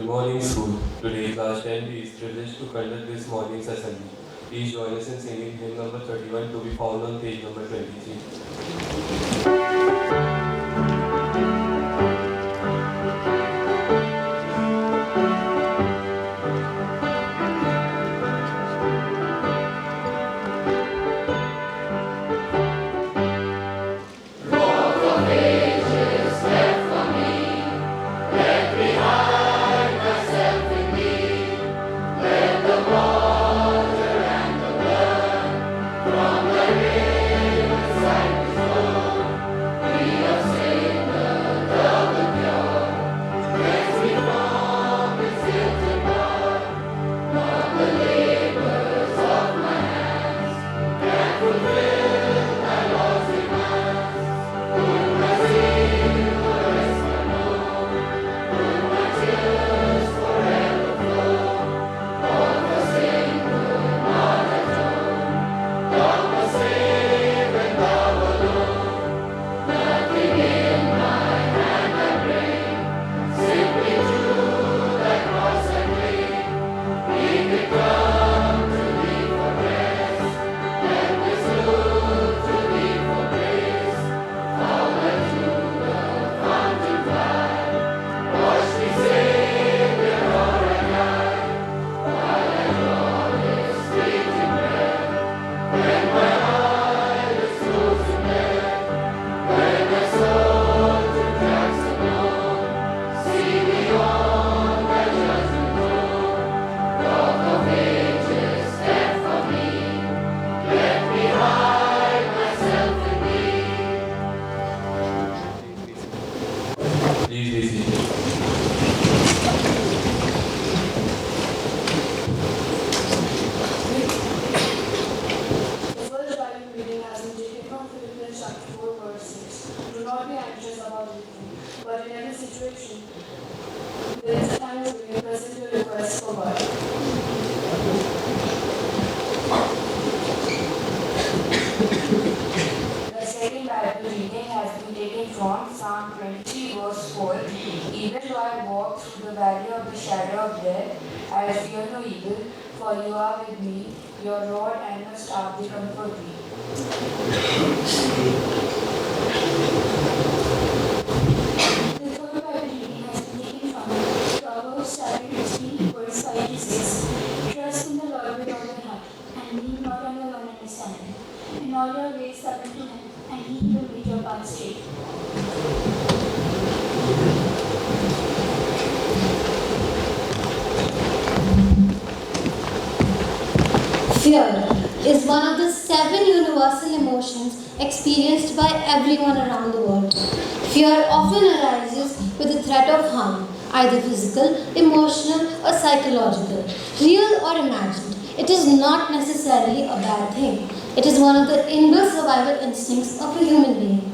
morning, school. Today, class 10B is privileged to conduct this morning's assembly. Please join us in singing hymn number 31 to be found on page number 23. Please be seated. The first Bible reading has been taken from Philippians chapter 4, verse 6. Do not be anxious about anything, but in every situation, there is a time to present your requests for God. The second Bible reading has been taken from Psalm 20, verse 4. Even though I walk through the valley of the shadow of death, I fear no evil, for you are with me. Your rod and your staff, they comfort me. The third Bible reading has been taken from Proverbs chapter 16, verse 5 to 6. Trust in the Lord with all your heart, and lean not on your own understanding. In all your ways submit to Him, and He will make your path straight. Fear is one of the 7 universal emotions experienced by everyone around the world. Fear often arises with the threat of harm, either physical, emotional, or psychological, real or imagined. It is not necessarily a bad thing. It is one of the inbuilt survival instincts of a human being.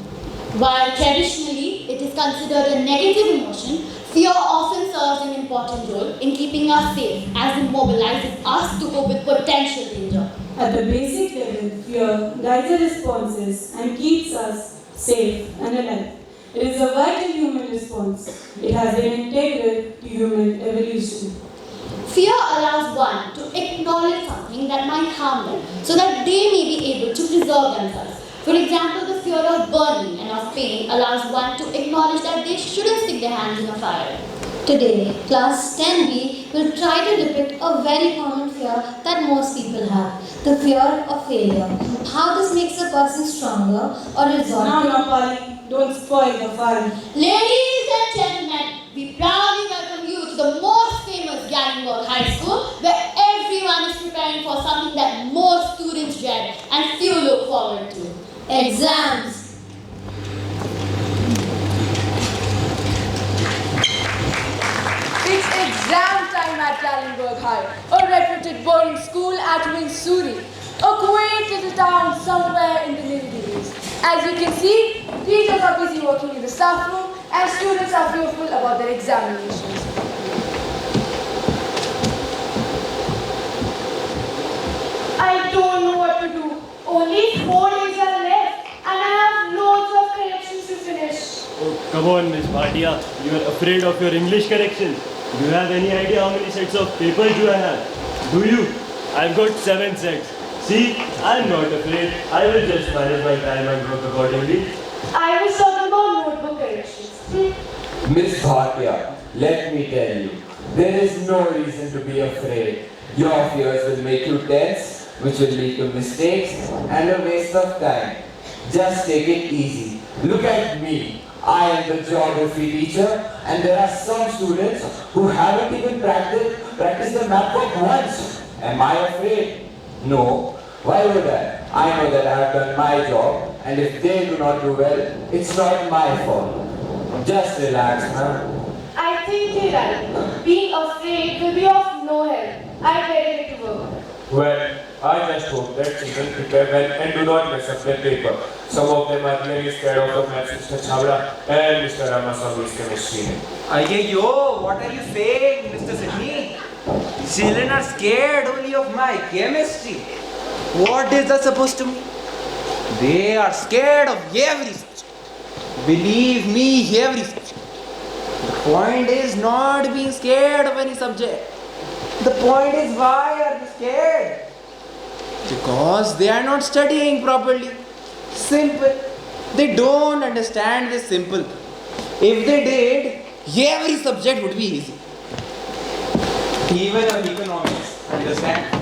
While traditionally it is considered a negative emotion, fear often serves an important role in keeping us safe as it mobilizes us to cope with potential danger. At the basic level, fear guides our responses and keeps us safe and alive. It is a vital human response. It has been integral to human evolution. Fear allows one to acknowledge something that might harm them so that they may be able to preserve themselves. For example, the fear of burning and of pain allows one to acknowledge that they shouldn't stick their hands in a fire. Today, class 10B will try to depict a very common fear that most people have, the fear of failure. How this makes a person stronger or resort Now, to... Polly, don't spoil the fun. Ladies and gentlemen, we proudly welcome you to the most famous Wynberg High School, where everyone is preparing for something that most students dread and few look forward to. Exams. It's exam time at Wynberg High, a reputed boarding school at Wynberg-Allen, a quaint little town somewhere in the Nilgiris. As you can see, teachers are busy working in the staff room and students are fearful about their examinations. I don't know what to do. Only 4 days are left and I have loads of corrections to finish. Oh, come on, Miss Bhatia. You are afraid of your English corrections. Do you have any idea how many sets of paper do I have? Do you? I've got 7 sets. See, I'm not afraid. I will just manage my time and work accordingly. I was talking about notebook corrections. Miss Bhatia, let me tell you, there is no reason to be afraid. Your fears will make you tense, which will lead to mistakes and a waste of time. Just take it easy. Look at me. I am the geography teacher, and there are some students who haven't even practiced the map work once. Am I afraid? No. Why would I? I know that I have done my job, and if they do not do well, it's not my fault. Just relax, man. I think you're right. Being afraid will be of no help. I better get to work. Well, I just hope that children prepare well and do not mess up their paper. Some of them are really scared of the maths, Mr. Chavda and Mr. Ramaswamy's chemistry. Yo, what are you saying, Mr. Sydney? Children are scared only of my chemistry. What is that supposed to mean? They are scared of every subject. Believe me, every subject. The point is not being scared of any subject. The point is, why are they scared? Because they are not studying properly. Simple. They don't understand this simple. If they did, every subject would be easy. Even of economics. Understand?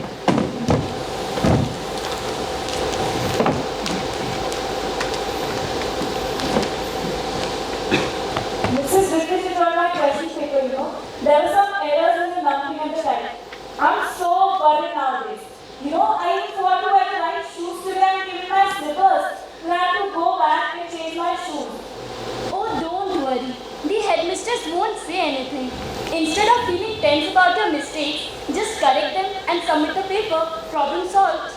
Mrs. Griffith is on my question paper, you know. There were some errors in the numbering and the typing. I'm so worried nowadays. You know, I even forgot to wear the right shoes today and give my slippers. So I have to go back and change my shoes. Oh, don't worry. The headmistress won't say anything. Instead of feeling tense about your mistakes, just correct them and submit the paper. Problem solved.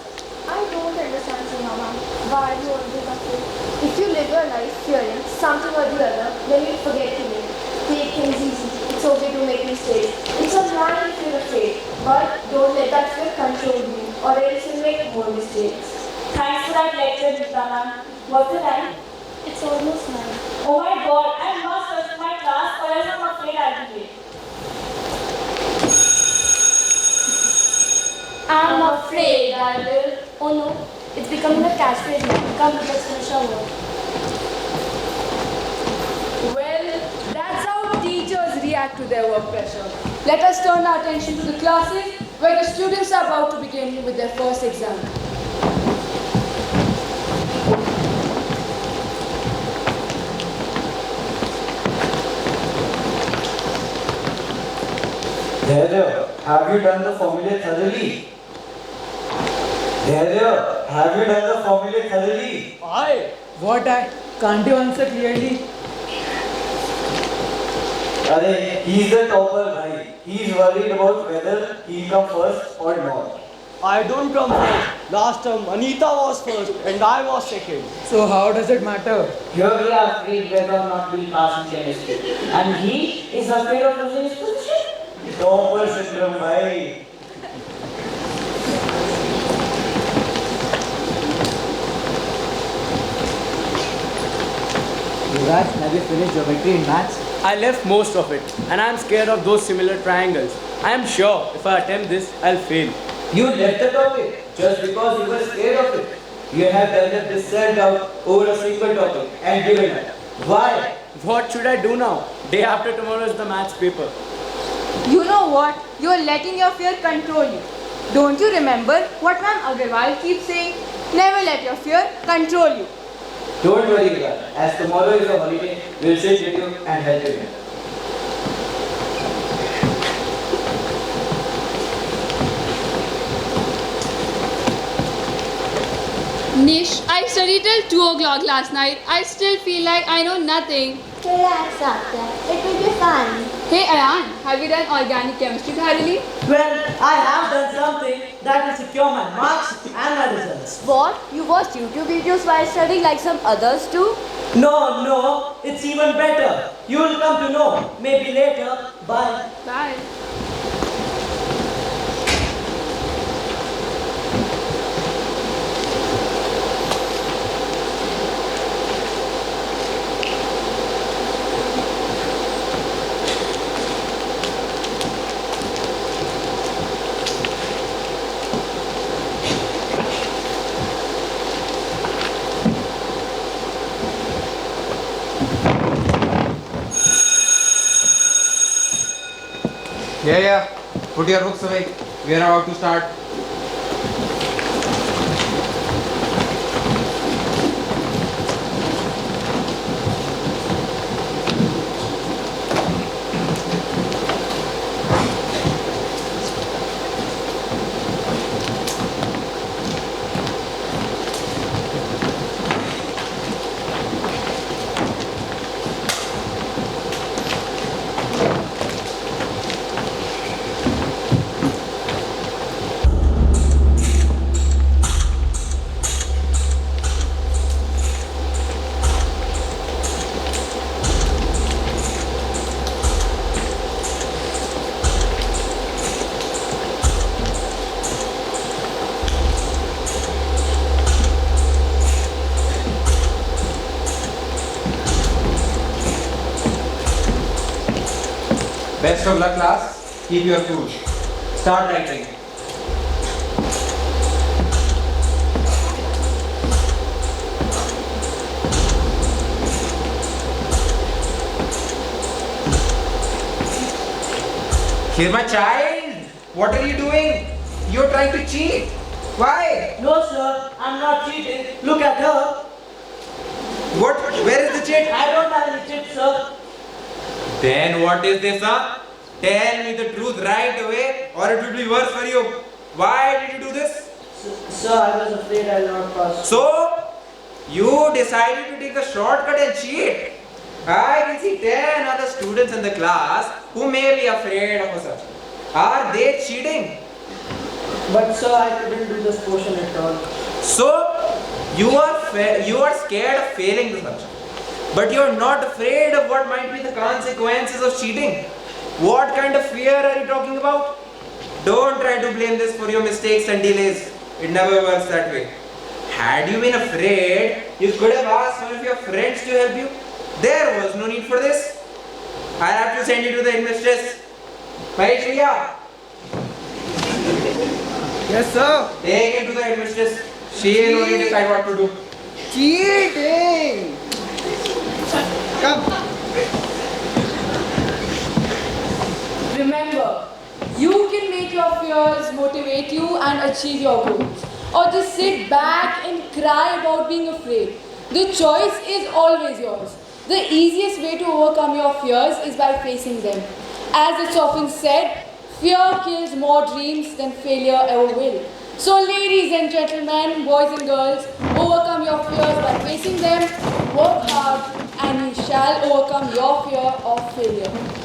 I don't understand, Mama. Why are you always afraid? If you live your life fearing something or the other, then you forget to live. Take things easy. It's okay to make mistakes. It's a lie if you're afraid, but don't let that fear control you, or else you'll make more mistakes. Thanks for that lecture, Nita ma'am. What's the time? It's almost 9. Oh my god, I must rush to my class or else I'm afraid I'll be late. I'm afraid I will. Oh no, it's becoming a catchphrase now. Come, let's finish our work. Well, that's how teachers react to their work pressure. Let us turn our attention to the classes where the students are about to begin with their first exam. There, have you done the formula thoroughly? There, have you done the formula thoroughly? What I can't you answer clearly? Arey, he's the topper, bhai. He's worried about whether he'll come first or not. I don't come first. Last term, Anita was first and I was second. So how does it matter? Here we are afraid whether or not we'll pass in chemistry. And he is afraid of losing his position. Topper syndrome, bhai. Yuvraj, have you finished geometry in maths? I left most of it and I am scared of those similar triangles. I am sure if I attempt this, I'll fail. You left the topic just because you were scared of it. You have developed this self-doubt over a single topic and given up. Why? What should I do now? Day after tomorrow is the maths paper. You know what? You're letting your fear control you. Don't you remember what Ma'am Agarwal keeps saying? Never let your fear control you. Don't worry, Vikas. As tomorrow is a holiday, we'll sit with you and help you. Nish, I studied till 2 o'clock last night. I still feel like I know nothing. Relax, Satya. It will be fun. Hey Ayan, have you done organic chemistry thoroughly? Well, I have done something that will secure my marks and my results. What? You watch YouTube videos while studying like some others do? No, it's even better. You will come to know. Maybe later. Bye. Bye. Yeah. Put your books away. We are about to start. Best of luck, class. Keep your cool. Start writing. Here, my child. What are you doing? You're trying to cheat. Why? No, sir, I'm not cheating. Look at her. What? Where is the cheat? I don't have any cheat, sir. Then what is this, huh? Tell me the truth right away, or it will be worse for you. Why did you do this? Sir, I was afraid I'll not pass. So, you decided to take the shortcut and cheat. I can see 10 other students in the class who may be afraid of such. Are they cheating? But sir, I couldn't do this portion at all. So, you are scared of failing the subject. But you are not afraid of what might be the consequences of cheating. What kind of fear are you talking about? Don't try to blame this for your mistakes and delays. It never works that way. Had you been afraid, you could have asked one of your friends to help you. There was no need for this. I'll have to send you to the headmistress. Mahishiya. Yes, sir. Take him to the headmistress. She will only decide what to do. Cheating. Come. Remember, you can make your fears motivate you and achieve your goals. Or just sit back and cry about being afraid. The choice is always yours. The easiest way to overcome your fears is by facing them. As it's often said, fear kills more dreams than failure ever will. So ladies and gentlemen, boys and girls, overcome your fears by facing them, work hard, and you shall overcome your fear of failure.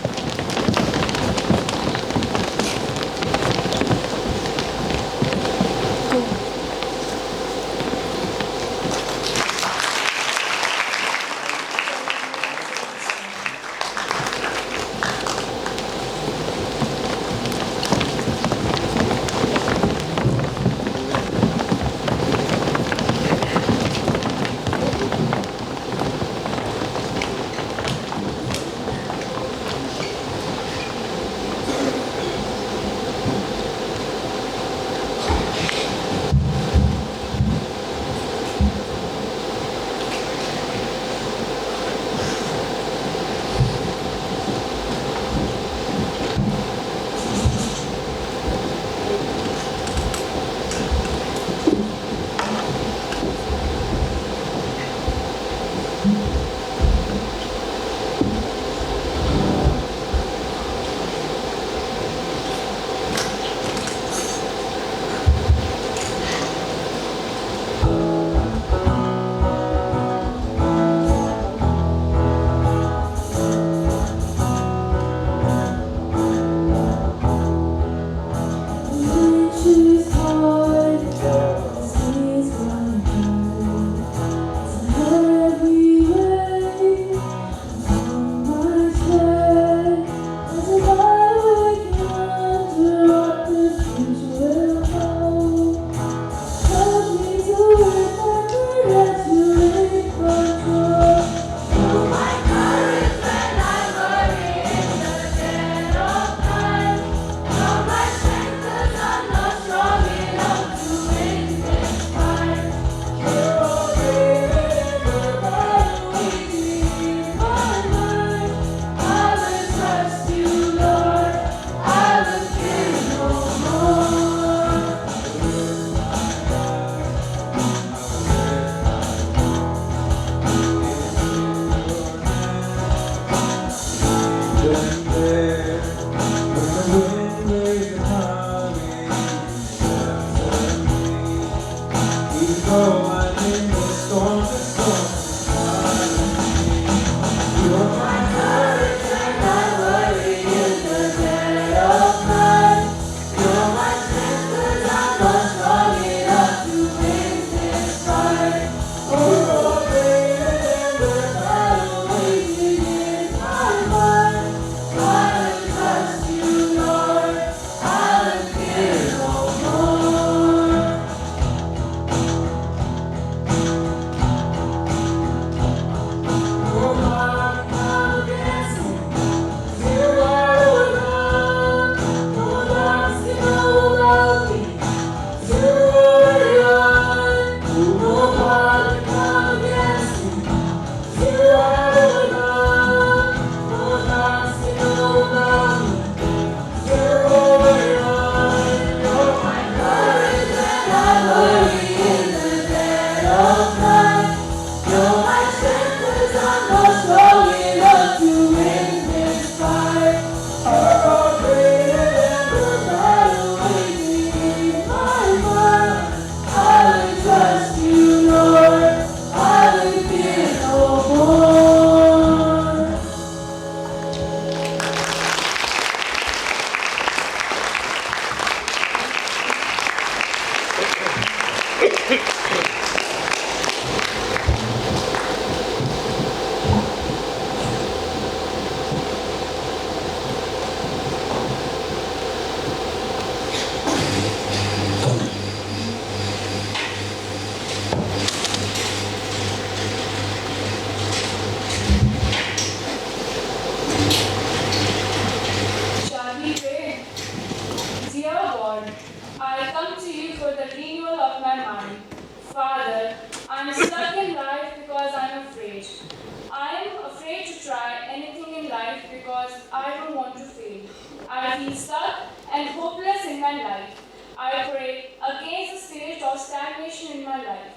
I feel stuck and hopeless in my life. I pray against the spirit of stagnation in my life.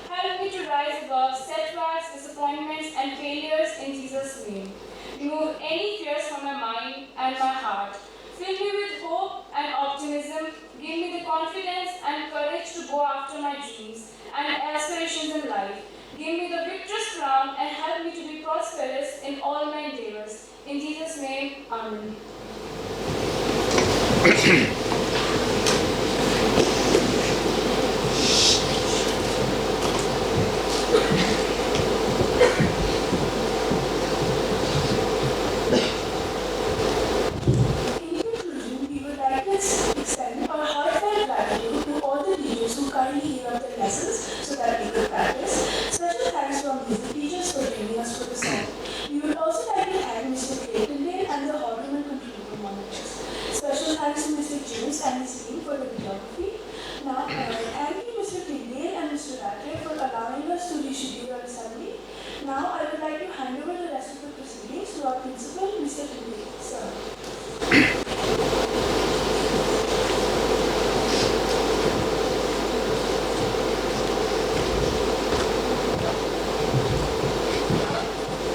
Help me to rise above setbacks, disappointments, and failures in Jesus' name. Remove any fears from my mind and my heart. Fill me with hope and optimism. Give me the confidence and courage to go after my dreams and aspirations in life. Give me the victor's crown and help me to be prosperous in all my endeavors. In Jesus' name, Amen. Extend our heartfelt gratitude to all the teachers who kindly gave up their lessons so that we could practice. Special thanks to our music teachers for training us for the song. We would also like to thank Mr. Clayton and the Hortiman control monitors. Special thanks to Mr. James and his team for the videography. Now,